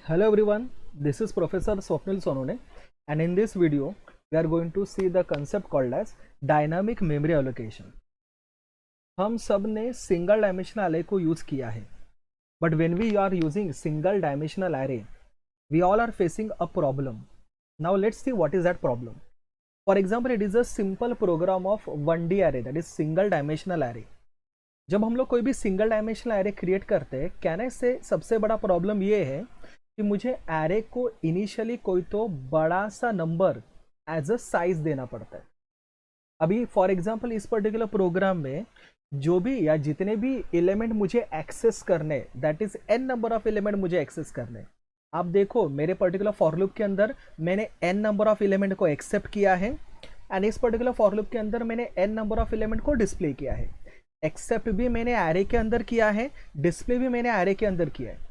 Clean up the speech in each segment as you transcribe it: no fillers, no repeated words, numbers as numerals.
Hello everyone, this is Professor Swapnil Sonone, and in this video we are going to see the concept called as dynamic memory allocation. हम सब ने single dimensional अरे को use किया है, but when we are using single dimensional array, we all are facing a problem. Now let's see what is that problem. For example, it is a simple program of 1D array, that is single dimensional array. जब हम लोग कोई भी single dimensional array create करते हैं, कहने से सबसे बड़ा प्रॉब्लम ये है कि मुझे एरे को इनिशियली कोई तो बड़ा सा नंबर एज अ साइज देना पड़ता है। अभी फॉर एग्जांपल इस पर्टिकुलर प्रोग्राम में जो भी या जितने भी एलिमेंट मुझे एक्सेस करने, that is an number of element मुझे एक्सेस करने। आप देखो मेरे पर्टिकुलर फॉर लूप के अंदर मैंने एन नंबर ऑफ एलिमेंट को एक्सेप्ट किया है, एंड इस पर्टिकुलर फॉर लूप के अंदर मैंने एन नंबर ऑफ एलिमेंट को डिस्प्ले किया है। एक्सेप्ट भी मैंने एरे के अंदर किया है, डिस्प्ले भी मैंने एरे के अंदर किया है।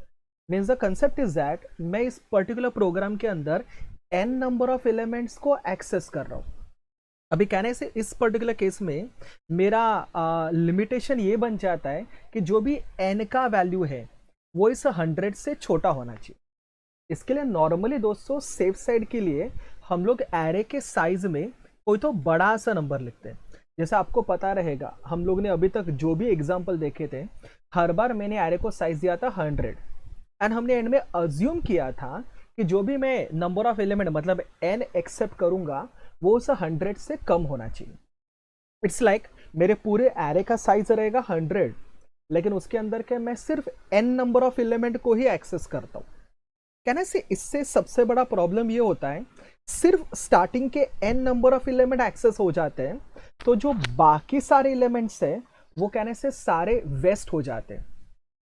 Means the concept is that मैं इस पर्टिकुलर प्रोग्राम के अंदर एन नंबर ऑफ एलिमेंट्स को एक्सेस कर रहा हूँ। अभी कहने से इस पर्टिकुलर केस में मेरा लिमिटेशन ये बन जाता है कि जो भी एन का वैल्यू है वो इस 100 से छोटा होना चाहिए। इसके लिए नॉर्मली दोस्तों सेफ साइड के लिए हम लोग एरे के साइज में कोई तो बड़ा सा नंबर लिखते हैं। जैसे आपको पता रहेगा, हम लोग ने अभी तक जो भी एग्जाम्पल देखे थे, हर बार मैंने एरे को साइज दिया था 100, एंड हमने एंड में अज्यूम किया था कि जो भी मैं नंबर ऑफ एलिमेंट मतलब एन एक्सेप्ट करूंगा वो उस 100 से कम होना चाहिए। इट्स लाइक मेरे पूरे एरे का साइज रहेगा 100, लेकिन उसके अंदर के मैं सिर्फ एन नंबर ऑफ एलिमेंट को ही एक्सेस करता हूँ। कहने से इससे सबसे बड़ा प्रॉब्लम ये होता है, सिर्फ स्टार्टिंग के N number of element access हो जाते हैं तो जो बाकी सारे एलिमेंट्स है वो कहने से सारे वेस्ट हो जाते हैं।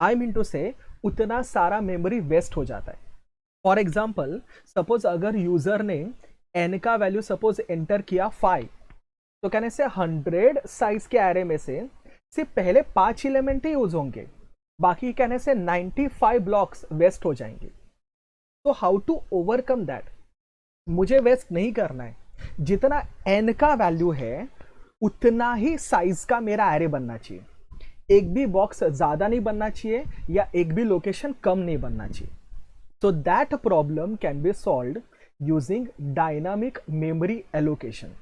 आई मीन टू से उतना सारा मेमोरी वेस्ट हो जाता है। फॉर एग्जाम्पल सपोज अगर यूजर ने एन का वैल्यू सपोज एंटर किया 5, तो कहने से 100 साइज के एरे में से सिर्फ पहले 5 एलिमेंट ही यूज होंगे, बाकी कहने से 95 ब्लॉक्स वेस्ट हो जाएंगे। तो हाउ टू ओवरकम दैट? मुझे वेस्ट नहीं करना है, जितना एन का वैल्यू है उतना ही साइज का मेरा एरे बनना चाहिए। एक भी बॉक्स ज्यादा नहीं बनना चाहिए या एक भी लोकेशन कम नहीं बनना चाहिए। So that problem can be solved using dynamic memory allocation.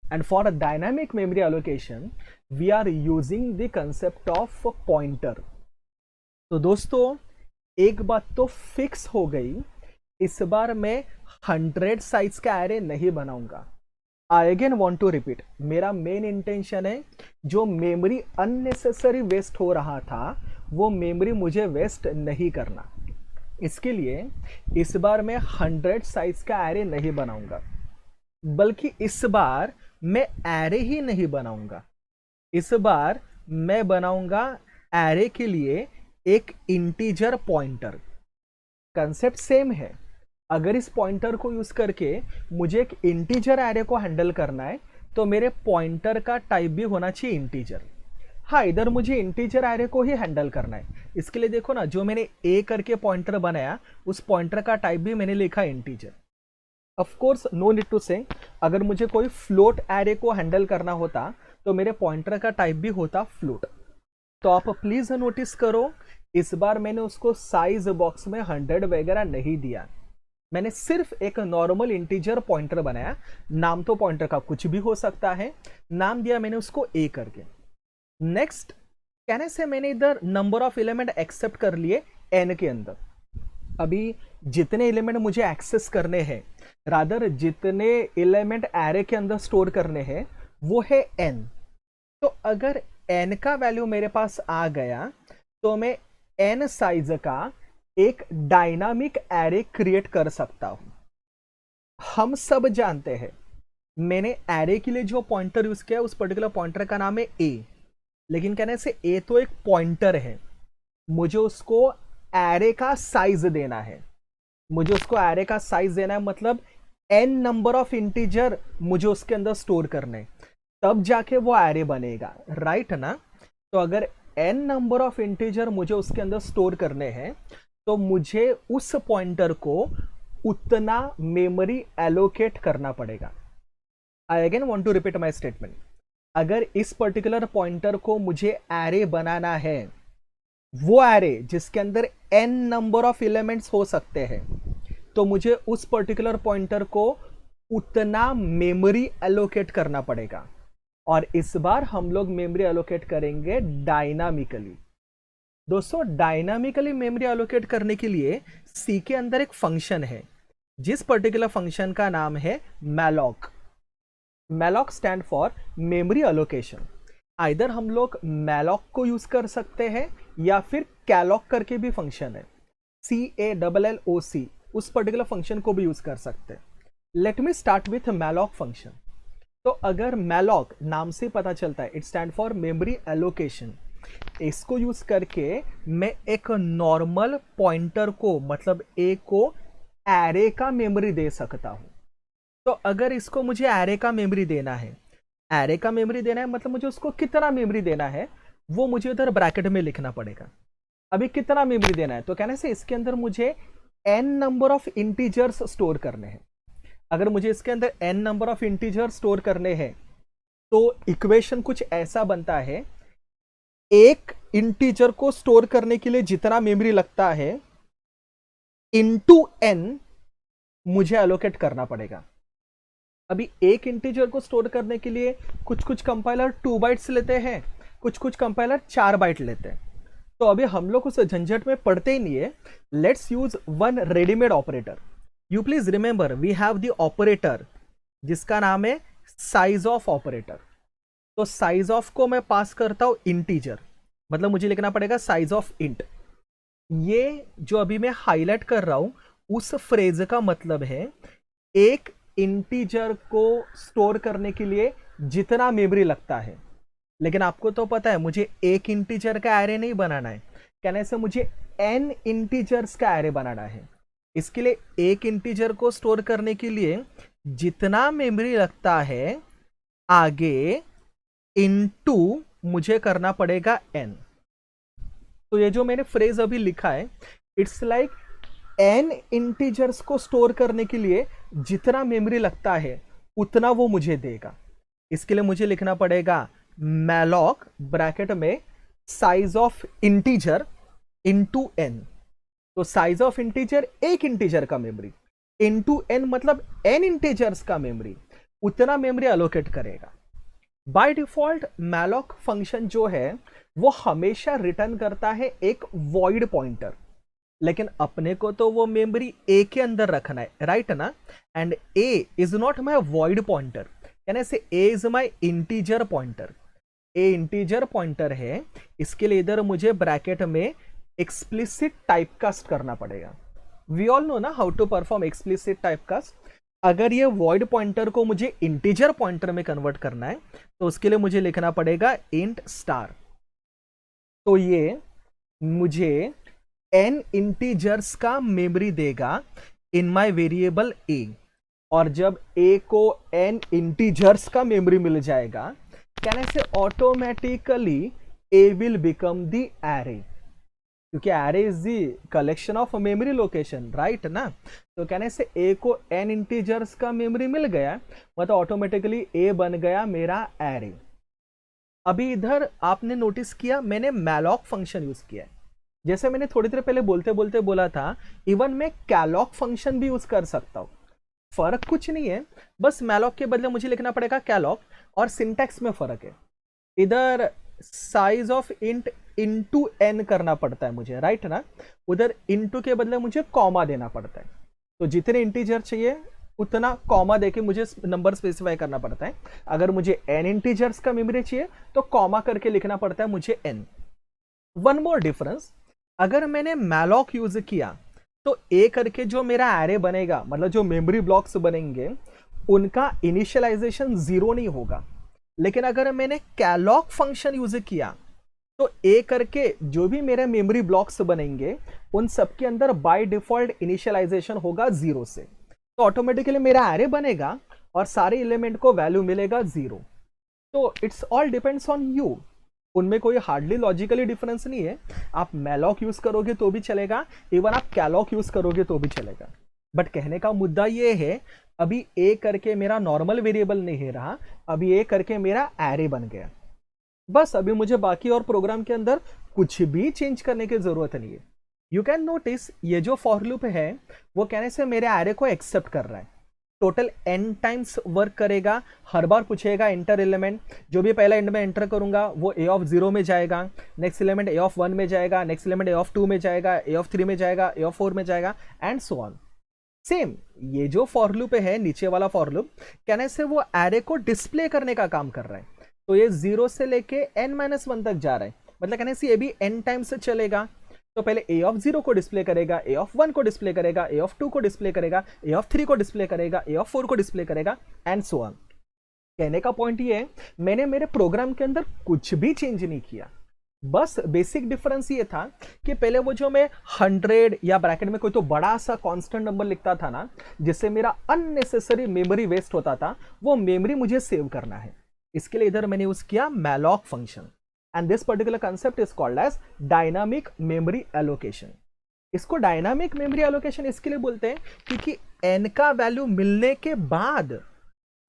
And for a dynamic memory allocation, we are using the concept of pointer. तो दोस्तों एक बात तो फिक्स हो गई, इस बार मैं 100 साइज का एरे नहीं बनाऊंगा। I again want to repeat, मेरा मेन इंटेंशन है जो मेमोरी अननेसेसरी वेस्ट हो रहा था वो मेमोरी मुझे वेस्ट नहीं करना। इसके लिए इस बार मैं 100 साइज का एरे नहीं बनाऊंगा, बल्कि इस बार मैं एरे ही नहीं बनाऊंगा। इस बार मैं बनाऊंगा एरे के लिए एक इंटीजर पॉइंटर। कंसेप्ट सेम है। अगर इस पॉइंटर को यूज करके मुझे एक इंटीजर एरे को हैंडल करना है तो मेरे पॉइंटर का टाइप भी होना चाहिए इंटीजर। हाँ, इधर मुझे इंटीजर एरे को ही हैंडल करना है। इसके लिए देखो ना, जो मैंने ए करके पॉइंटर बनाया उस पॉइंटर का टाइप भी मैंने लिखा integer. Of course no need to say, अगर मुझे कोई फ्लोट एरे को हैंडल करना होता तो मेरे पॉइंटर का टाइप भी होता फ्लोट। तो आप प्लीज नोटिस करो, इस बार मैंने उसको साइज बॉक्स में 100 वगैरह नहीं दिया, मैंने सिर्फ एक नॉर्मल इंटीजर पॉइंटर बनाया। नाम तो पॉइंटर का कुछ भी हो सकता है, नाम दिया मैंने उसको ए करके। नेक्स्ट कहने से मैंने इधर नंबर ऑफ एलिमेंट एक्सेप्ट कर लिए एन के अंदर। अभी जितने एलिमेंट मुझे एक्सेस करने हैं, रादर जितने एलिमेंट एरे के अंदर स्टोर करने हैं वो है एन। तो अगर एन का वैल्यू मेरे पास आ गया तो मैं एन साइज का एक डायनामिक एरे क्रिएट कर सकता हूं। हम सब जानते हैं, मैंने एरे के लिए जो पॉइंटर यूज किया उस पर्टिकुलर पॉइंटर का नाम है ए, लेकिन कहने से ए तो एक पॉइंटर है, मुझे उसको एरे का साइज देना है। मुझे उसको एरे का साइज देना है मतलब एन नंबर ऑफ इंटीजर मुझे उसके अंदर स्टोर करने, तब जाके वो एरे बनेगा, राइट ना? तो अगर एन नंबर ऑफ इंटीजर मुझे उसके अंदर स्टोर करने हैं तो मुझे उस पॉइंटर को उतना मेमोरी एलोकेट करना पड़ेगा। I again want to repeat my statement, अगर इस पर्टिकुलर पॉइंटर को मुझे एरे बनाना है वो एरे जिसके अंदर n नंबर ऑफ एलिमेंट्स हो सकते हैं, तो मुझे उस पर्टिकुलर पॉइंटर को उतना मेमोरी एलोकेट करना पड़ेगा। और इस बार हम लोग मेमोरी एलोकेट करेंगे डायनामिकली। दोस्तों, डायनामिकली मेमोरी एलोकेट करने के लिए सी के अंदर एक फंक्शन है, जिस पर्टिकुलर फंक्शन का नाम है malloc. Malloc stand for memory allocation. Either हम लोग मैलॉक को यूज कर सकते हैं या फिर कैलॉक करके भी फंक्शन है, CALLOC, उस पर्टिकुलर फंक्शन को भी यूज कर सकते हैं। Let me start with malloc function. तो अगर मैलॉक नाम से पता चलता है, it stand for memory allocation. इसको यूज करके मैं एक नॉर्मल पॉइंटर को, मतलब ए को एरे का मेमोरी दे सकता हूं। तो अगर इसको मुझे एरे का मेमोरी देना है, एरे का मेमोरी देना है मतलब मुझे उसको कितना मेमोरी देना है वो मुझे उधर ब्रैकेट में लिखना पड़ेगा। अभी कितना मेमोरी देना है, तो कहने से इसके अंदर मुझे n number of integers store करने हैं। अगर मुझे इसके अंदर n number of integer store करने हैं, तो इक्वेशन कुछ ऐसा बनता है, एक इंटीजर को स्टोर करने के लिए जितना मेमोरी लगता है इनटू n मुझे एलोकेट करना पड़ेगा। अभी एक इंटीजर को स्टोर करने के लिए कुछ कुछ कंपाइलर 2 बाइट्स लेते हैं, कुछ कुछ कंपाइलर 4 बाइट लेते हैं। तो अभी हम लोग उस झंझट में पड़ते ही नहीं है। Let's use one readymade operator. You please remember we have the operator जिसका नाम है साइज ऑफ ऑपरेटर। तो साइज ऑफ को मैं पास करता हूं इंटीजर, मतलब मुझे लिखना पड़ेगा साइज ऑफ इंट। ये जो अभी मैं हाईलाइट कर रहा हूं उस फ्रेज का मतलब है एक इंटीजर को स्टोर करने के लिए जितना मेमोरी लगता है। लेकिन आपको तो पता है मुझे एक इंटीजर का एरे नहीं बनाना है, कहने से मुझे n इंटीजर्स का एरे बनाना है। इसके लिए एक इंटीजर को स्टोर करने के लिए जितना मेमोरी लगता है आगे इनटू मुझे करना पड़ेगा n। तो ये जो मैंने फ्रेज अभी लिखा है, इट्स लाइक n इंटीजर्स को स्टोर करने के लिए जितना मेमोरी लगता है उतना वो मुझे देगा। इसके लिए मुझे लिखना पड़ेगा मैलॉक ब्रैकेट में size of integer into n। तो साइज ऑफ इंटीजर एक इंटीजर का मेमोरी इनटू n मतलब n इंटीजर्स का मेमोरी, उतना मेमोरी एलोकेट करेगा। बाय डिफॉल्ट मैलॉक फंक्शन जो है वो हमेशा रिटर्न करता है एक वॉइड पॉइंटर, लेकिन अपने को तो वो मेमोरी ए के अंदर रखना है, राइट ना। And A is not my void pointer, यानी से A is my integer pointer. A integer pointer है, इसके लिए इधर मुझे ब्रैकेट में एक्सप्लिसिट टाइपकास्ट करना पड़ेगा। वी ऑल नो ना how to perform explicit typecast. अगर ये वॉइड पॉइंटर को मुझे इंटीजर पॉइंटर में कन्वर्ट करना है तो उसके लिए मुझे लिखना पड़ेगा इंट स्टार। तो ये मुझे n इंटीजर्स का मेमोरी देगा इन माय वेरिएबल a। और जब a को n इंटीजर्स का मेमोरी मिल जाएगा, कहने से automatically a will become the array, क्योंकि array is the collection of memory location, right ना। तो कहने से a को n इंटीजर्स का मेमोरी मिल गया, मतलब ऑटोमेटिकली a बन गया मेरा एरे। अभी इधर आपने नोटिस किया मैंने मैलॉक फंक्शन यूज किया है। जैसे मैंने थोड़ी देर पहले बोलते बोलते बोला था, इवन मैं कैलॉक फंक्शन भी यूज कर सकता हूं। फर्क कुछ नहीं है, बस मैलॉक के बदले मुझे लिखना पड़ेगा कैलॉक, और सिंटैक्स में फर्क है। इधर size of int into n करना पड़ता है मुझे, राइट ना। उधर इनटू के बदले मुझे कॉमा देना पड़ता है। तो जितने इंटीजर चाहिए उतना कॉमा देके मुझे नंबर स्पेसिफाई करना पड़ता है। अगर मुझे n इंटीजर्स का मेमोरी चाहिए तो कॉमा करके लिखना पड़ता है मुझे n। वन मोर डिफरेंस, अगर मैंने मैलॉक यूज किया तो ए करके जो मेरा एरे बनेगा, मतलब जो मेमोरी ब्लॉक्स बनेंगे उनका इनिशियलाइजेशन 0 नहीं होगा। लेकिन अगर मैंने कैलॉक फंक्शन यूज किया तो ए करके जो भी मेरे मेमोरी ब्लॉक्स बनेंगे उन सबके अंदर बाय डिफॉल्ट इनिशियलाइजेशन होगा 0 से। तो ऑटोमेटिकली मेरा एरे बनेगा और सारे एलिमेंट को वैल्यू मिलेगा 0। तो it's all depends on you, उनमें कोई हार्डली लॉजिकली डिफरेंस नहीं है। आप मैलॉक यूज करोगे तो भी चलेगा, इवन आप कैलॉक यूज करोगे तो भी चलेगा। बट कहने का मुद्दा ये है, अभी ए करके मेरा नॉर्मल वेरिएबल नहीं रहा, अभी ए करके मेरा एरे बन गया। बस अभी मुझे बाकी और प्रोग्राम के अंदर कुछ भी चेंज करने की जरूरत नहीं है। यू कैन नोटिस ये जो फॉर लूप है वो कहने से मेरे एरे को एक्सेप्ट कर रहा है, टोटल n टाइम्स वर्क करेगा, हर बार पूछेगा एंटर एलिमेंट, जो भी पहला एंड में एंटर करूंगा वो a ऑफ 0 में जाएगा, नेक्स्ट एलिमेंट a ऑफ 1 में जाएगा, नेक्स्ट एलिमेंट a ऑफ 2 में जाएगा, a ऑफ 3 में जाएगा, a ऑफ 4 में जाएगा एंड सो ऑन। सेम ये जो फॉर लूप है नीचे वाला फॉर लूप कहने से वो एरे को डिस्प्ले करने का काम कर रहा है। तो ये 0 से लेके n-1 तक जा रहा है, मतलब कहने से ये भी n टाइम्स चलेगा। तो पहले a ऑफ 0 को डिस्प्ले करेगा, a ऑफ 1 को डिस्प्ले करेगा, a ऑफ 2 को डिस्प्ले करेगा, a ऑफ 3 को डिस्प्ले करेगा, a ऑफ 4 को डिस्प्ले करेगा एंड सो ऑन। कहने का पॉइंट ये है मैंने मेरे प्रोग्राम के अंदर कुछ भी चेंज नहीं किया, बस बेसिक डिफरेंस ये था कि पहले वो जो मैं 100 या ब्रैकेट में कोई तो बड़ा सा कांस्टेंट नंबर लिखता था ना, जिससे मेरा अननेसेसरी मेमोरी वेस्ट होता था, वो मेमोरी मुझे सेव करना है। इसके लिए इधर मैंने यूज किया malloc function and this particular concept is called as dynamic memory allocation. इसको डायनामिक मेमोरी एलोकेशन इसके लिए बोलते हैं क्योंकि n का वैल्यू मिलने के बाद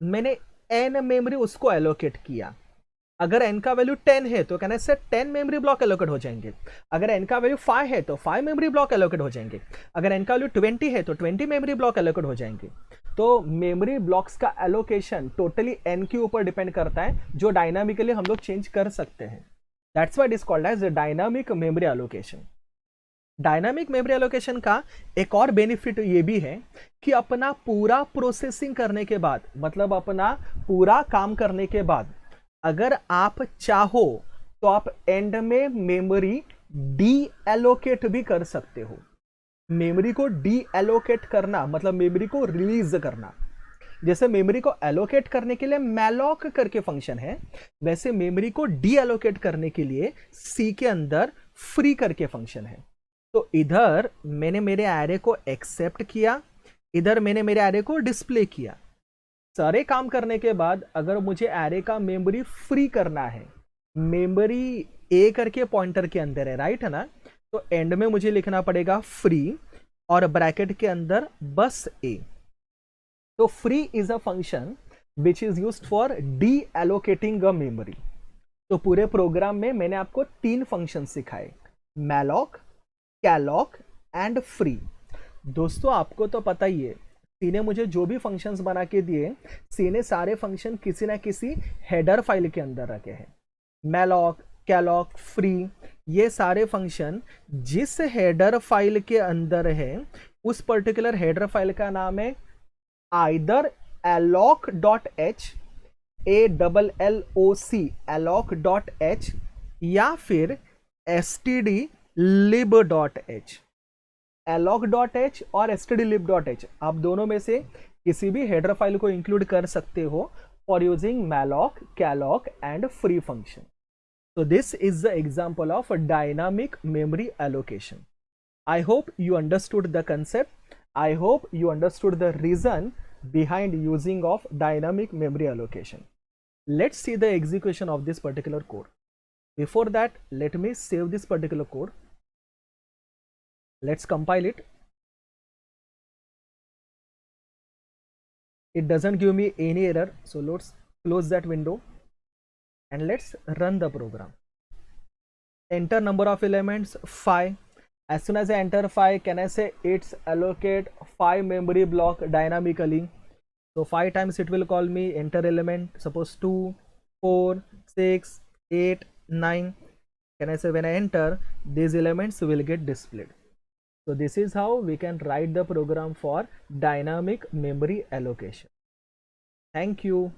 मैंने n मेमोरी उसको एलोकेट किया। अगर n का वैल्यू 10 है तो कहने से 10 मेमोरी ब्लॉक एलोकेट हो जाएंगे, अगर n का वैल्यू 5 है तो 5 मेमोरी ब्लॉक एलोकेट हो जाएंगे, अगर n का वैल्यू 20 है तो 20 मेमोरी ब्लॉक एलोकेट हो जाएंगे। तो मेमोरी ब्लॉक्स का एलोकेशन टोटली n के ऊपर डिपेंड करता है, जो डायनामिकली हम लोग चेंज कर सकते हैं। That's why it is called as dynamic memory allocation. Dynamic memory allocation का एक और बेनिफिट ये भी है कि अपना पूरा प्रोसेसिंग करने के बाद, मतलब अपना पूरा काम करने के बाद अगर आप चाहो तो आप एंड में मेमोरी डी एलोकेट भी कर सकते हो। मेमोरी को डी एलोकेट करना मतलब मेमोरी को रिलीज करना। जैसे मेमोरी को एलोकेट करने के लिए मैलॉक करके फंक्शन है, वैसे मेमोरी को डी एलोकेट करने के लिए सी के अंदर फ्री करके फंक्शन है। तो इधर मैंने मेरे एरे को एक्सेप्ट किया, इधर मैंने मेरे एरे को डिस्प्ले किया। सारे काम करने के बाद अगर मुझे एरे का मेमोरी फ्री करना है, मेमोरी ए करके पॉइंटर के अंदर है, राइट है ना, तो एंड में मुझे लिखना पड़ेगा फ्री और ब्रैकेट के अंदर बस ए। तो free is a function which is used for D allocating a memory. तो पूरे प्रोग्राम में मैंने आपको 3 फंक्शन सिखाए, मैलॉक, कैलॉक एंड फ्री। दोस्तों आपको तो पता ही है, सी ने मुझे जो भी फंक्शंस बना के दिए, सी ने सारे फंक्शन किसी ना किसी हेडर फाइल के अंदर रखे हैं। मैलॉक, कैलॉक, फ्री, ये सारे फंक्शन जिस हेडर फाइल के अंदर है उस पर्टिकुलर हेडर फाइल का नाम है आइदर alloc.h, ALLOC alloc.h, या फिर stdlib.h। alloc.h और stdlib.h आप दोनों में से किसी भी हेडर फाइल को इंक्लूड कर सकते हो for using malloc, calloc and free function. So this is the example of a dynamic memory allocation. I hope you understood the concept. I hope you understood the reason behind using of dynamic memory allocation. Let's see the execution of this particular code. Before that, let me save this particular code. Let's compile it. It doesn't give me any error, so let's close that window and let's run the program. Enter number of elements 5. As soon as I enter 5, can I say it's allocate 5 memory block dynamically. So 5 times it will call me enter element, suppose 2, 4, 6, 8, 9. Can I say when I enter, these elements will get displayed. So this is how we can write the program for dynamic memory allocation. Thank you.